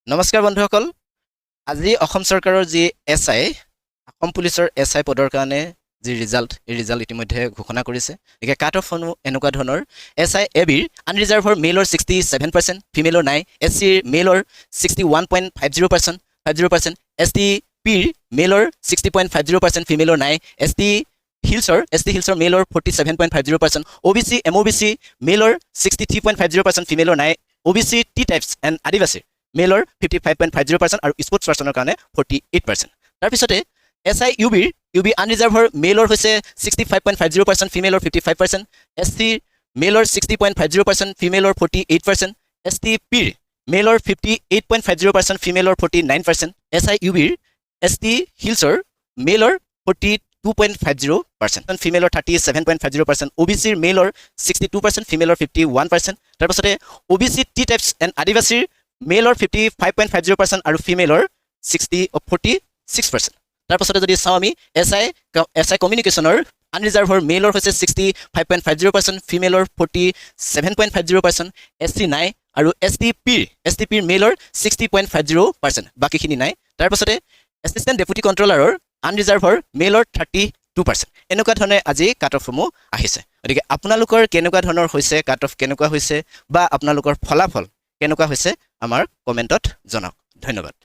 নমস্কাৰ বন্ধুসকল আজি অসম চৰকাৰৰ যি এছআই অসম পুলিচৰ এছআই পদৰ কাৰণে যি ৰিজাল্ট এই ৰিজাল্ট ইতিমধ্যে ঘোষণা কৰিছে গতিকে কাট অফ এনেকুৱা ধৰণৰ এছআই এবিৰ আনৰিজাৰ্ভৰ মেলৰ 67%, ফিমেলৰ নাই, এছচিৰ মেলৰ 61.50%, এছটি পিৰ মেলৰ 60.50%, ফিমেলৰ নাই, এছটি হিলছৰ মেলৰ 47.50%, অ'বিচি এমঅ'বিচি মেলৰ 63.50%, ফিমেলৰ নাই, অ'বিচি টি টাইপছ এণ্ড আদিবাসী মেলৰ 55.50% আৰু স্পৰ্টছ পাৰ্চনৰ কাৰণে 48%। তাৰপিছতে এছআই ইউবি আনৰিজাৰ্ভৰ মেলৰ হৈছে 65.50%, ফিমেলৰ 55%, এছটিৰ মেলৰ 60.50%, ফিমেলৰ 48%, এছটি পিৰ মেলৰ 58.50%, ফিমেলৰ 49%, এছআই ইউবিৰ এছটি হিলছৰ মেলৰ 42.50%, ফিমেলৰ 37.50%, অ'বিচিৰ মেলৰ 62%, ফিমেলৰ 51%। তাৰপিছতে অ'বিচি টি টাইপছ এণ্ড আদিবাসীৰ মেলৰ 55.50% আৰু ফিমেলৰ 46%। তাৰপাছতে যদি চাওঁ আমি এছআই কমিউনিকেশ্যনৰ আনৰিজাৰ্ভৰ মেলৰ হৈছে 65.50%, ফিমেলৰ 47.50%, এছটি নাই আৰু এছটি পিৰ মেলৰ 60.50%, বাকীখিনি নাই। তাৰপাছতে এছিষ্টেণ্ট ডেপুটি কণ্ট্ৰলাৰৰ আনৰিজাৰ্ভৰ মেলৰ 32%। এনেকুৱা ধৰণে আজি কাট অফসমূহ আহিছে। গতিকে আপোনালোকৰ কেনেকুৱা ধৰণৰ হৈছে, কাট অফ কেনেকুৱা হৈছে বা আপোনালোকৰ ফলাফল কেনেকুৱা হৈছে আমাৰ কমেণ্টত জনাওক। ধন্যবাদ।